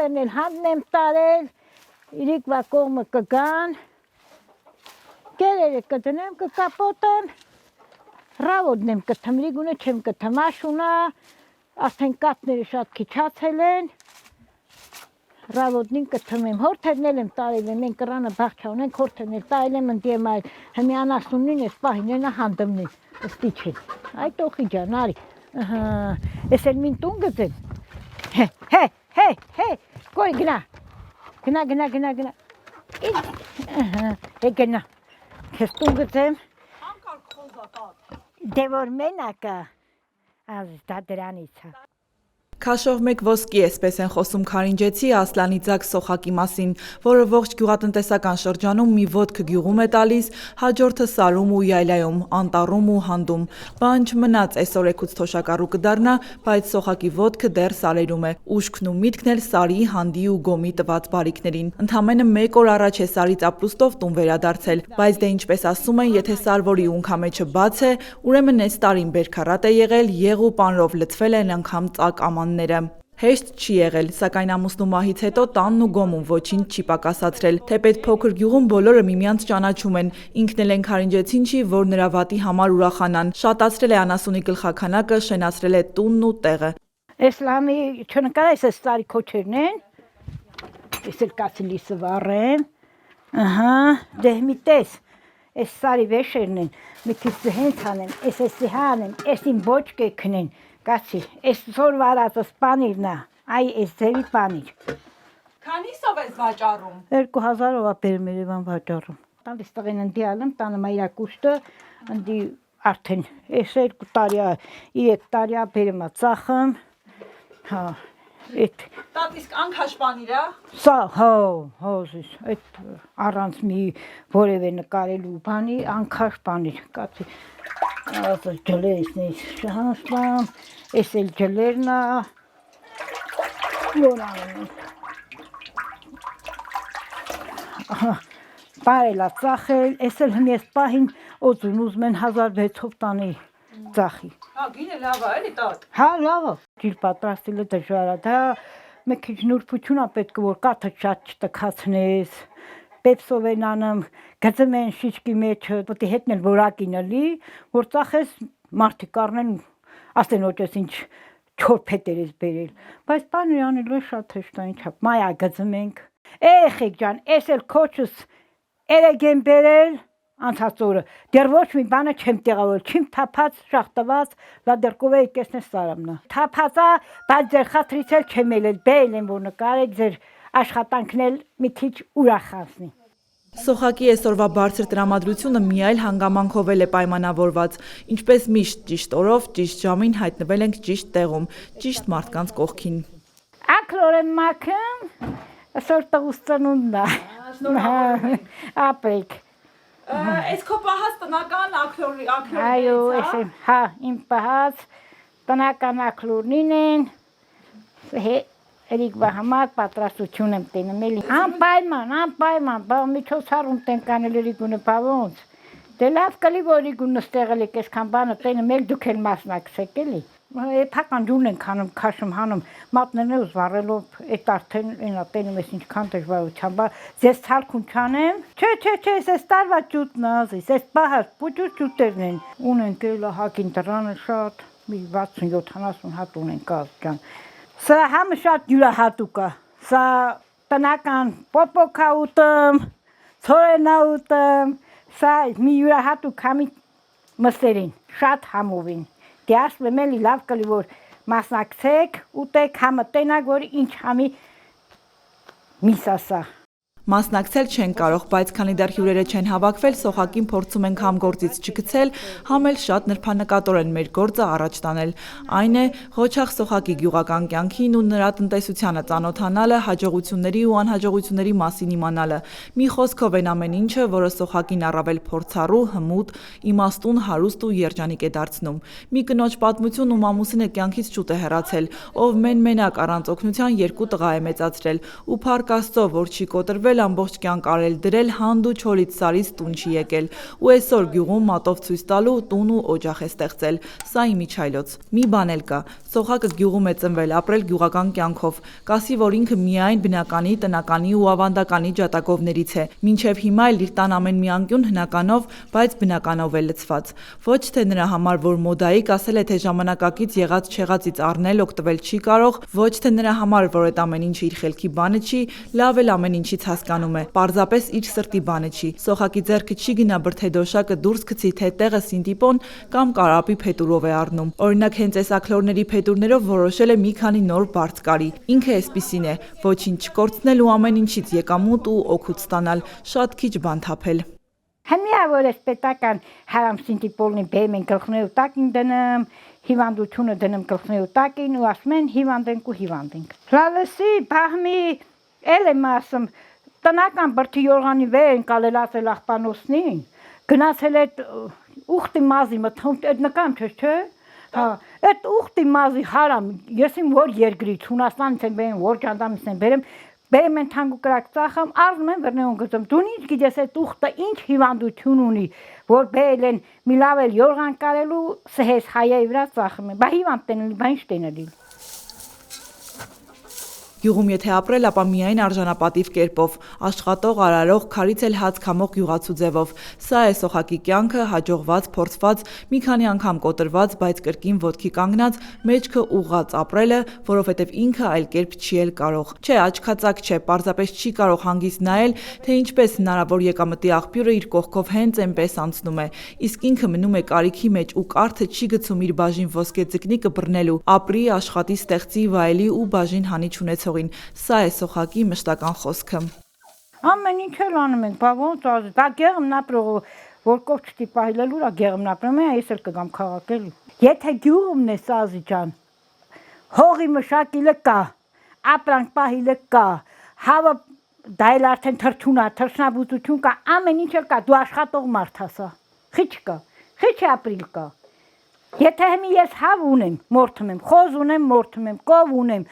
հորթերն էլ հանդն եմ տարել, իրիկվա կողմը կգան, գերերը կդնեմ, կկապոտեմ, ռավոդն եմ կթեմ, իրիգունը չեմ կթեմ, աշունա, արդեն կատները շատ քիչացել են, ռավոդնին կթեմ եմ, հորթերն էլ եմ տարել եմ, մենք կրանը բաղչա ունենք, հորթերն էլ տարել եմ ընդիեմ այլ, հմի անասունին ես պահին ենա հանդմնի, ըստի չէ, այդ օխի ջան, արի, ես էլ մին տուն գծեմ, կոյ գնա, գնա, ես տուն գծեմ, դե որ մենակա, ազ դա դրանից է, Քաշով մեկ ոսկի էսպես են խոսում Քարինջեցի Ասլանի ձակ Սոխակի մասին, որը ողջ գյուղատնտեսական շրջանում մի ոտք գյուղում է տալիս, հաջորդը Սարում ու Յայլայում, Անտառում ու Հանդում։ Բան չմնաց այսօր էգուց թոշակառու կդառնա, բայց Սոխակի ոտքը դեռ Սարերում է, ուշքն ու միտքն էլ Սարի, Հանդի ու Գոմի տված բարիքներին։ Ընդամենը մեկ օր առաջ է Սարից ապրուստով տուն վերադարձել, բայց դե ինչպես ասում են, եթե Սարվորի ունքամեջը բաց է, ուրեմն այս տարին բերքարատ է եղել, եղ ու պանրով լցվել են անգամ ծակ ամանները։ Հեշտ չի եղել, սակայն ամուսնու մահից հետո տանն ու Գոմում ոչինչ չի պակասացրել։ Թեպետ փոքր գյուղում բոլորը միմյանց ճանաչում են, ինքն էլ են Քարինջեցին չի, որ նրա վատի համար ուրախանան, շատացրել է անասունի գլխաքանակը, շենացրել է տունն ու տեղը։ Այս լամի չնկարես այս տարի քոչերն են, ես էլ կացի լիսը վառեմ, դե մի տես, այս սարի վեշերն են, մի քիչ հենց անեմ, այս հանեմ, այս իմ բոճկեքն են, կացի, այս սոր վարածս պանիրն է, այ այս ձևի պանիր։ Քանիսով ես վաճառում։ 2000-ով ապերում Երևան վաճառում։ Տանից տղեն ընդի ալեմ, տանը մայրակուշտը, ընդի արդեն, այս 2 տարի, 3 տարի ապերում է ծախım, Տատիսկ անքաշպանիր է։ Սա, հոզիս, այդ առանց մի որևէ նկարելու բանի անքաշպանիր, կացի, ջլերիսն էս շահանստամ, ես էլ ջլերն է, որ անում եմ, բարել է ծախել, ես էլ հմ ես պահին օծուն ուզում են 1600 տանի ծախի։ Գինը լավ է, էլի տատ։ Լավ է, ջիլ պատրաստելը դժվար է, դա մեկ քիչ նուրբություն է պետք որ կաթը շատ չտքացնես, պեպսով են անում, գծում են շիշկի մեջը, պետք է հետնել որակին լի, որ ծախես մարդիկ առնեն, ասեն ոչես ինչ չոր փետեր ես բերել, բայց բանը անելու շատ հեշտ է, ինչա, մայա գծում ենք։ Եղեք ջան, ես էլ քոչս երեկ եմ բերել, անցած օրը, դեռ ոչ մի բանը չեմ տեղավորել, չիմ թափած, շախտված, լա դեռ կովեի կեսնես սարամնա։ Թափածա, բայց ձեր խաթրից էլ չեմ ելել, բել եմ, որ նկարեք ձեր աշխատանքն էլ մի քիչ ուրախացնի։ Սոխակի այսօրվա բարձր տրամադրությունը մի այլ հանգամանքով էլ է պայմանավորված, ինչպես միշտ ճիշտ օրով, ճիշտ ժամին հայտնվել ենք ճիշտ տեղում, ճիշտ մարդկանց կողքին։ Ակլոր եմ մաքրում, այսօր տղուս ծնունդն է, ապրեք։ Այս քո պահած տնական ակլորի։ Այո, ես եմ, իմ պահած տնական ակլորնին են, երիկվա համար պատրաստություն եմ տենում էլի։ Անպայման, միջոցառում տենք անել երիկունը պավոնց։ Դե լավ կլի, որ երիկունը ստեղել եք այսքան բանը տենում էլ դուք էլ մասնակցեք էլի։ Էփական ջուրն ենք հանում, քաշում հանում, մատներն ուզ վառելով, այդ արդեն այնա տենում ես ինչքան դժվարությամբ, ձեզ ցալքուն չանեմ։ Չէ, այս տարվա ջուտն ազիս, այս պահած պուճուր ջուտերն են։ Ունենք էլ հակին դրանը շատ, մի 60-70 հատ ունենք ազ ջան։ Սա համը շատ յուրահատուկ է, սա տնական պոպոկա ուտում, ցորենա ուտում, սա մի յուրահատուկ համի մսերին, շատ համովին։ Դե ասում էլի լավ կլի որ մասնակցեք, ուտեք, համը տենակ որ ինչ համի միսասա։ Մասնակցել չեն կարող, բայց քանի դեռ հյուրերը չեն հավաքվել, Սոխակին փորձում ենք համ գործից չգցել, համ էլ շատ նրբանկատորեն մեր գործը առաջ տանել։ Այն է Ղոչաղ Սոխակի գյուղական կյանքին ու նրա տնտեսությանը ծանոթանալը, հաջողությունների ու անհաջողությունների մասին իմանալը։ Մի խոսքով են ամեն ինչը, որը Սոխակին առավել փորձառու, հմուտ, իմաստուն, հարուստ ու երջանիկ է դարձնում։ Մի կնոջ պատմություն ու ամուսինը կյանքից շուտ է հեռացել, ով մենակ առանց օգնության 2 տղա է մեծացրել, ու փառք Աստծո, որ չի կոտրվել էլ ամբողջ կյանք արել, դրել հանդ ու չորից սարից տուն չի եկել, ու այսօր գյուղում մատով ցույց տալու տուն ու օջախ է ստեղծել։ Սա իմիջայլոց։ Մի բան էլ կա, Սոխակը գյուղում է ծնվել, ապրել գյուղական կյանքով, կասի, որ ինքը միայն բնականի, տնականի ու ավանդականի ջատագովներից է, մինչև հիմա էլ իր տան ամեն մի անկյուն հնականով, բայց բնականով է լցված։ Ոչ թե նրա համար, որ մոդայիկ ասել է, թե ժամանակակից եղած չեղածից առնել, օգտվել չի կարող, ոչ թե նրա համար, որ այդ ամեն ինչը իր խելքի բանը չի, լավ էլ ամեն ինչից հասկանում է, պարզապես իր սրտի բանը չի։ Սոխակի ձեռքը չի գնա բրթե դոշակը դուրս գցի, թե տեղը սինտիպոն կամ կարապի փետուրով է առնում։ Օրինակ հենց այս աքլորների փետուրներով որոշել է մի քանի նոր բարձ կարի։ Ինքը էսպիսին է, ոչինչ չկորցնել ու ամեն ինչից եկամուտ ու օգուտ ստանալ, շատ քիչ բան թափել։ Հիմա որ ես պետական հարամ սինտիպոլնի բեմ են գլխնեու տակին դնեմ, հիվանդությունը դնեմ գլխնեու տակին ու ասում են հիվանդ ենք ու հիվանդ ենք։ Լալսի բահմի էլ եմ ասում տնական բրդի յորղանի վեր են կալել ասել աղբանոսնին, գնացել այդ ուխտի մազի մթում, այդ նկամ չէ։ Հա, այդ ուխտի մազի հարամ, ես իմ որ երկրից Հունաստանից եմ բերեմ, որ ճանդամից եմ բերեմ, բերեմ են թանկ ու կրակ ծախամ, առնում եմ վերնեուն գծում, դու ինչ գիտես այդ ուխտը ինչ հիվանդություն ունի, որ բերել են մի լավ էլ յորղան կարելու սհես հայայի վրա ծախում են, բա հիվանդ տենելի, բա ինչ տենելի։ Գյուղում եթե ապրել, ապա միայն արժանապատիվ կերպով, աշխատող, արարող, քարից էլ հաց քամող գյուղացու ձևով։ Սա է Սոխակի կյանքը, հաջողված, փորձված, մի քանի անգամ կոտրված, բայց կրկին ոտքի կանգնած, մեջքը ուղղած ապրելը, որովհետև ինքը այլ կերպ չի էլ կարող։ Չէ, աչքածակ չէ, պարզապես չի կարող հանգիստ նայել, թե ինչպես հնարավոր եկամտի աղբյուրը իր կողքով հենց այնպես անցնում է։ Իսկ ինքը մնում է կարիքի մեջ ու կարթը չի գցում իր բաժին ոսկե ձկնիկը բռնելու, ապրի, աշխատի, ստեղծի, վայելի ու բաժին հանի չունեցողին։ Սա է Սոխակի մշտական խոսքը։ Ամեն ինչ էլ անում ենք, բա ոնց ասես, բա գեղմն ապրող, որ կով չտի պահիլելու, րա գեղմն ապրում է, ես էլ կգամ քաղաքելու։ Եթե գյուղումն է Սազի ջան, հողի մշակիլը կա, ապրանք պահիլը կա, հավը դա էլ արդեն թրջունա, թրջնաբուծություն կա, ամեն ինչ էլ կա, դու աշխատող մարդ ասա, խիչ կա, խիչ ապրիլ կա։ Եթե հիմի ես հավ ունեմ, մորթում եմ, խոզ ունեմ, մորթում եմ, կով ունեմ,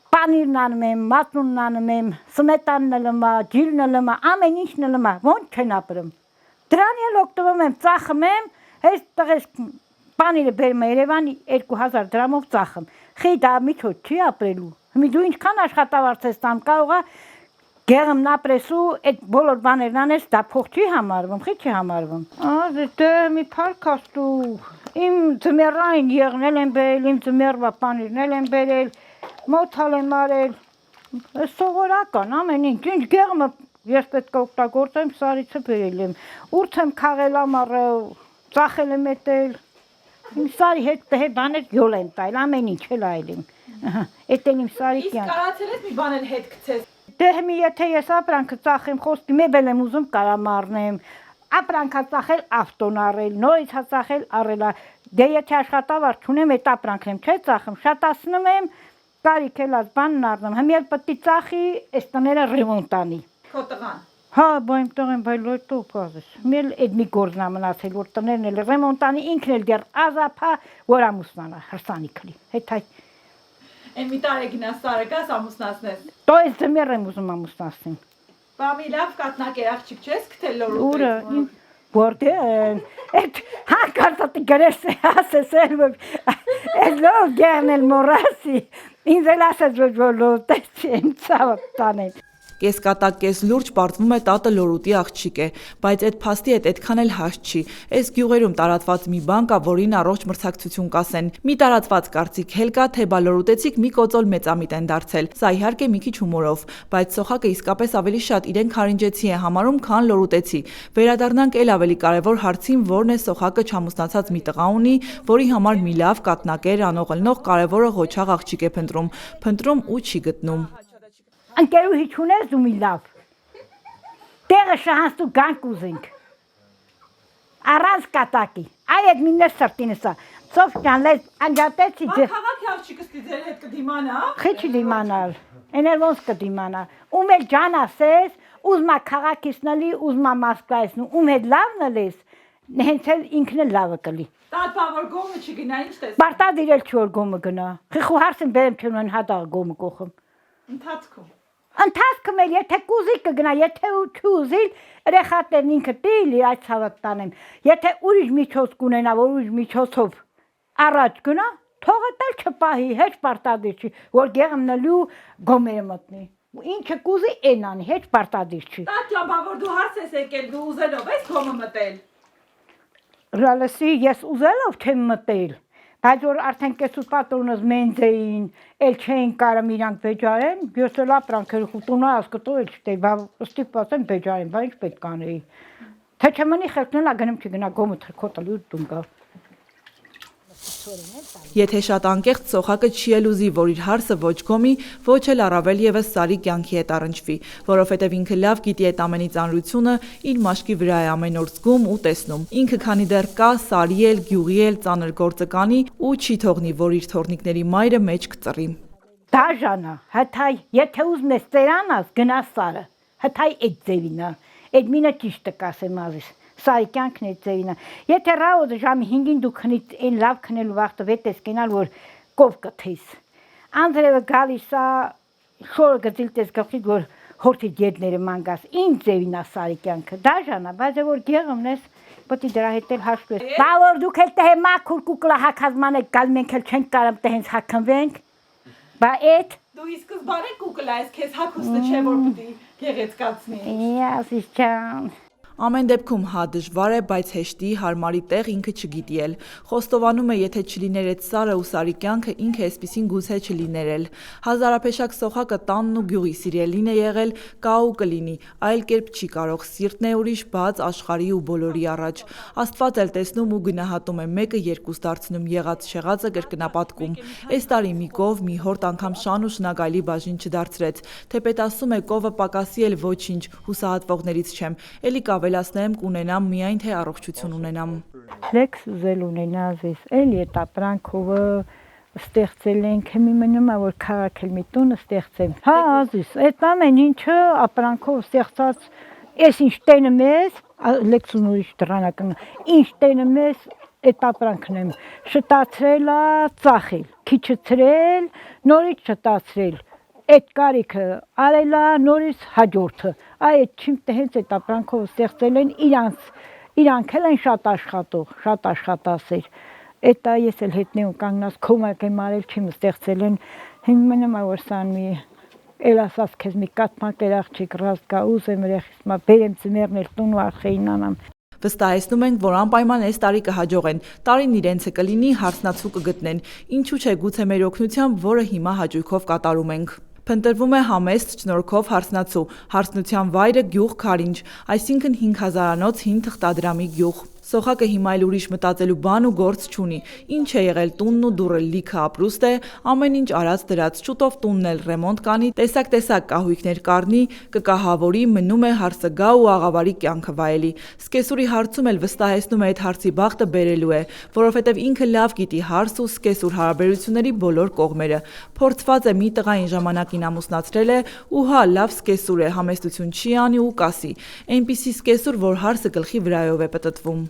պանիրն անում եմ, մատնունն անում եմ, սմետանն լմա, ջիլն լմա, ամեն ինչն լմա, ոնց չեն ապրում։ Դրան էլ օգտվում եմ, ծախում եմ, այս տղես պանիրը բերում եմ Երևան 2000 դրամով ծախում։ Խի դա միջոց չի ապրելու։ Հիմա դու ինչքան աշխատավարձ ես տամ, կարող է գեղմն ապրեսու այդ բոլոր բաներն անես, դա փող չի համարվում, խի չի համարվում։ Դե մի փարքաստու, իմ ձմեռային եղնել եմ բերել, իմ ձմեռվա պանիրն եմ բերել, մոթալ եմ արել, սովորական ամեն ինչ գեղմը ես պետք է օգտագործեմ, սարիցը բերել եմ, ուրթ եմ քաղել ամառը, ծախել եմ էտել, իմ սարի հետ բաներ յոլ եմ տայլ, ամեն ինչ էլ այլ եմ, էտել իմ սարի կյանք։ Իսկ կարացել ես մի բան էլ հետ գցես։ Դե հիմի եթե ես ապրանքը ծախեմ, խոսքի մեբել եմ ուզում կարամ առնեմ, ապրանքա ծախել ավտոն առել, նորից հա ծախել առելա, դե եթե աշխատավարձ չունեմ, այդ ապրանքն եմ չէ ծախում, շատացնում եմ, կարիք ելած բանն առնեմ, հիմի էլ պետք է ծախի, այս տները ռեմոնտ անի։ Քո տղան։ Հա, բա իմ տղեն բայ լոյտո կազես։ Մել այդ մի գործն է մնացել, որ տներն էլ ռեմոնտ անի, ինքն էլ դեռ ազափա, որ ամուսնանա, հրսանիքլի։ Հետ հայ։ Այն մի տարի գնաս սարը գաս ամուսնացնես։ Տո այս ձմեռ եմ ուզում ամուսնացնեմ։ Բա մի լավ կատնակ աղջիկ չես գտել լորուտից։ Ուրը, որտե այդ հանկարծատի գրես ասես էլ լով գերնել մորասի, ինձ էլ ասես որ լոտես չեմ ծավը տանեմ։ Կեսկատակ, կես լուրջ պարզվում է տատը լորուտի աղջիկ է, բայց այդ փաստի հետ այդքան էլ հաստ չի։ Այս գյուղերում տարածված մի բան կա, որին առողջ մրցակցություն կասեն։ Մի տարածված կարծիք հել կա, թե բա լորուտեցիք մի կոծոլ մեծամիտ են դարձել։ Սա իհարկե մի քիչ հումորով, բայց Սոխակը իսկապես ավելի շատ իրեն քարինջեցի է համարում, քան լորուտեցի։ Վերադառնանք էլ ավելի կարևոր հարցին, որն է Սոխակը չամուսնացած մի տղա ունի, որի համար մի լավ կատնակեր անող ելնող կարևորը ղոչաղ աղջիկ է փնտրում ու չի գտնում։ Ընկերուհի չունես դու մի լավ, տեղը շահանցու գանք ուզենք, առանց կատակի, այ այդ միններ սրտինը սա, ծով կյան լեզ անջատեցի ձեր։ Քաղաքի աղջիկս ձեր հետ կդիմանա։ Խիչ դիմանալ, էներ ոնց կդիմանա, ում էլ ջան ասես, ուզմա քաղաքիսնալի, ուզմա Մոսկվայիսնու, ում հետ լավն լես, հենց էլ ինքն էլ լավը կլի։ Տատպա որ գոմը չգնա, ինչ տես։ Բարտադիր էլ չի որ գոմը գնա, խիխու հարսին բերեմ չունեն հատաղ գոմը կողում։ Ընթացքում։ Ընթացքում էլ եթե կուզի կգնա, եթե չուզի, երեխաներն ինքը տիլի այդ ցավը տանեմ։ Եթե ուրիշ միջոց կունենա, որ ուրիշ միջոցով առաջ գնա, թողը տալ չպահի, հեչ պարտադիր չի, որ գեղմնելու գոմերը մտնի։ Ինչը կուզի այն անի, հեչ պարտադիր չի։ Տատյա, բա որ դու հարց ես եկել, դու ուզելով ես գոմը մտել։ Ռալսի ես ուզելով չեմ մտել, բայց որ արդեն կեսու պատրոնս մենձ էին, էլ չէին կարամ իրանք բեջարեն, ես էլ ապրանքեր խուտունա ասկտո էլ չտեի, բա ստիպված եմ բեջարեն, բա ինչ պետք անեի։ Թե չմնի խելքնելա գնեմ չգնա գոմը թրքոտալու տուն գա։ Եթե շատ անկեղծ Սոխակը չի էլ ուզի, որ իր հարսը ոչ գոմի, ոչ էլ առավել ևս Սարի կյանքի հետ առնչվի, որովհետև ինքը լավ գիտի այդ ամենի ծանրությունը, իր մաշկի վրա է ամեն օր զգում ու տեսնում։ Ինքը քանի դեռ կա, Սարի էլ, գյուղի էլ ծանր գործը կանի ու չի թողնի, որ իր թորնիկների մայրը մեջ կծռի։ Դաժանա, հթայ, եթե ուզում ես ծերանաս, գնա Սարը, հթայ այդ ձևինա, այդ մինը ճիշտը կասեմ ազիս։ Սարի կյանքն է ձևինը։ Եթե ռաոդը ժամի 5-ին դու քնից այն լավ քնելու վաղտը վետ ես կենալ, որ կով կթեիս։ Անձրևը գալիս է, շորը գծիլ տես գլխի, որ հորթի դետները մանգաս, ինչ ձևինա Սարի կյանքը։ Դաժանա, բայց որ գեղումն ես, պտի դրա հետ էլ հաշվես։ Բա որ դուք էլ տե մաքուր կուկլա հակազման եք գալ, մենք էլ չենք կարամ տե հենց հակնվենք։ Բա այդ Դու ի սկզբանե կուկլա ես, քեզ հագուստը չէ, որ պիտի գեղեցկացնի։ Ասիս ջան։ Ամեն դեպքում հա դժվար է, բայց հեշտի, հարմարի տեղ ինքը չգիտի էլ։ Խոստովանում է, եթե չլիներ այդ Սարը ու Սարի կյանքը, ինքը այսպիսին գուցե չլիներ էլ։ Հազարափեշակ Սոխակը տանն ու գյուղի սիրելին է եղել, կա ու կլինի, այլ կերպ չի կարող, սիրտն է ուրիշ, բաց աշխարհի ու բոլորի առաջ։ Աստված էլ տեսնում ու գնահատում է, մեկը երկուս դարձնում, եղած շեղածը կրկնապատկում։ Այս տարի մի կով, մի հորդ անգամ շան ու շնագայլի բաժին չդարձրեց, թեպետ ասում է կովը պակասի էլ ոչինչ, հուսահատվողներից չեմ, էլի կավելացնեմ կունենամ միայն թե առողջություն ունենամ։ Լեքս ուզել ունենալ ես, էլի այդ ապրանքովը ստեղծել ենք, հիմի մնում է, որ քաղաքել մի տունը ստեղծեմ։ Հա, ազիս, այդ ամեն ինչը ապրանքով ստեղծած, ես ինչ տենը մեզ, լեքսուն ուրիշ դրանական, ինչ տենը մեզ, այդ ապրանքն եմ շտացրել, ծախել, քիչացրել, նորից շտացրել, այդ կարիքը արելա նորից հաջորդը, այդ չիմտը հենց այդ ապրանքով ստեղծել են իրանք էլ են շատ աշխատող, շատ աշխատասեր, այդ ես էլ հետնեում կանգնած կոմակ եմ արել, չիմ ստեղծել են, հիմ մնում է որ սան մի, էլ ասած կեզ մի կատմակ էր աղջիկ ռազդ կա, ուզեմ ռեխիս մա, բերեմ ծմերն էլ տուն ու արխեին անամ։ Վստահեցնում ենք, որ անպայման այս տարի կհաջողեն, տարին իրենցը կլինի, հարսնացու կգտնեն, ինչու չէ գուցե մեր օգնությամբ, որը հիմա հաճույքով կատարում ենք։ Փնտրվում է համեստ շնորհքով հարսնացու, հարսնության վայրը գյուղ Քարինջ, այսինքն 5000-անոց 5 թղթադրամի գյուղ։ Սոխակը հիմա էլ ուրիշ մտածելու բան ու գործ չունի, ինչ է եղել տունն ու դուռը լիքը ապրուստ է, ամեն ինչ արած դրած, շուտով տունն էլ ռեմոնտ կանի, տեսակ կահույքներ կառնի, կկահավորի, մնում է հարսը գա ու աղավարի կյանքը վայելի։ Սկեսուրի հարցում էլ վստահեցնում է այդ հարցի բախտը բերելու է, որովհետև ինքը լավ գիտի հարս ու սկեսուր հարաբերությունների բոլոր կողմերը։ Փորձված է մի տղային ժամանակին ամուսնացրել է ու հա լավ սկեսուր է, համեստություն չի անի ու կասի, այնպիսի սկեսուր, որ հարսը գլխի վրայով է պտտվում։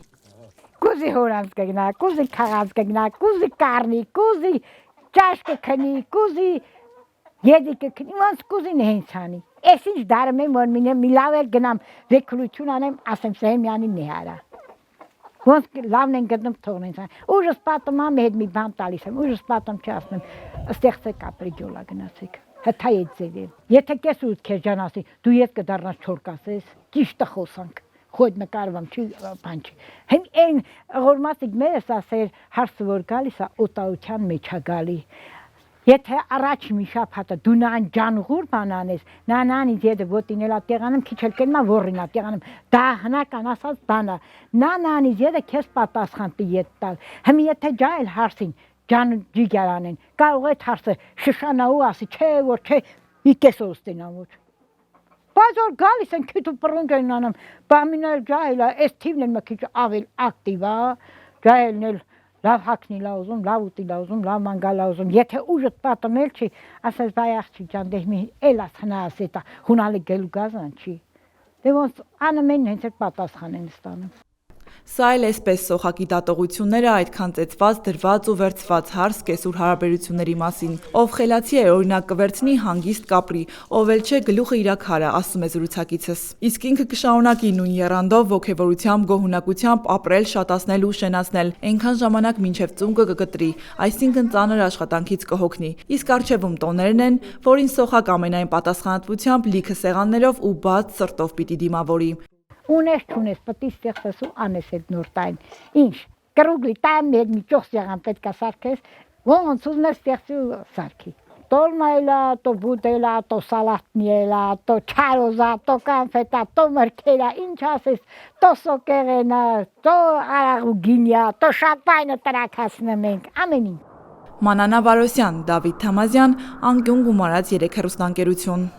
Կուզի հորանց կգնա, կուզի քաղաց կգնա, կուզի կարնի, կուզի ճաշ կքնի, կուզի եդի կքնի, ոնց կուզին հենց անի։ Ես ինչ դարում եմ, որ մի լավ էլ գնամ վեքլություն անեմ, ասեմ Սեմյանի նեհարա։ Ոնց լավն են գտնում թողնեն ցան։ Ուժս պատում ամ հետ մի բան տալիս եմ, ուժս պատում չասնեմ, ստեղծեք ապրիջոլա գնացեք։ Հթայ այդ ձևեր։ Եթե կես ու քեզ ջան ասի, դու ես կդառնաս չոր կասես, ճիշտը խոսանք։ Խոյդ նկարվամ չի բան չի։ Հեն այն ղորմասիկ մերս ասեր հարսը որ գալիս է օտարության մեջ է գալի։ Եթե առաջ մի շաբաթը դու նան ջանուղուր բան անես, նանանից եթե ոտինել է տեղանում, քիչ էլ կենա ոռին է տեղանում, դա հնական ասած բան է։ Նանանից եթե քեզ պատասխան տիետ տալ։ Հիմա եթե ջայել հարսին ջան ջիգար անեն, կարող է հարսը շշանաու ասի, չէ որ չէ, մի կեսով ստենամ ոչ։ Բայց որ գալիս են քիթու պռունջ են անում, բամինել ջահելը, այս թիվն են մի քիչ ավել ակտիվ է, ջահելն էլ լավ հագնի լա ուզում, լավ ուտի լա ուզում, լավ մանգա լա ուզում, եթե ուժդ պատմել չի, ասես բայ աղջի ջան, դե մի էլ աս հնաս էտա, հունալի գելու գազան չի, դե ոնց անըմեն հենց այդ պատասխան են ստանում։ Սա էլ այսպես սոխակի դատողությունները այդքան ծեծված, դրված ու վերցված հարց կեսուր հարաբերությունների մասին։ Ով խելացի է, օրինակ կվերցնի հանգիստ կապրի, ով էլ չէ գլուխը իրա քարը, ասում է զրուցակիցս։ Իսկ ինքը կշարունակի նույն եռանդով, ոգևորությամբ, գոհունակությամբ ապրել, շատացնել ու շենացնել, այնքան ժամանակ մինչև ծունկը կկտրի, այսինքն ծանր աշխատանքից կհոգնի։ Իսկ առջևում տոներն են, որին սոխակ ամենայն պատասխանատվությամբ լիքը սեղաններով ու բաց սրտով պիտի դիմավորի։ Ունես չունես, պետք է ստեղծես ու անես այդ նոր տայն։ Ինչ, կրուգլի տան մեր միջող սեղան պետք է սարքես, ոնց ուզնես ստեղծի ու սարքի։ Տոլմայլա, տո բուդելա, տո սալատնիելա, տո չարոզա, տո կանֆետա, տո մրգելա, ինչ ասես, տո սոկեղենա, տո արաղուգինյա, տո շամպայնը տրակացնեմ ենք, ամեն ինչ։ Մանանա Վարոսյան, Դավիթ Թամազյան, Անկյուն գումարած 3 հեռուստաընկերություն։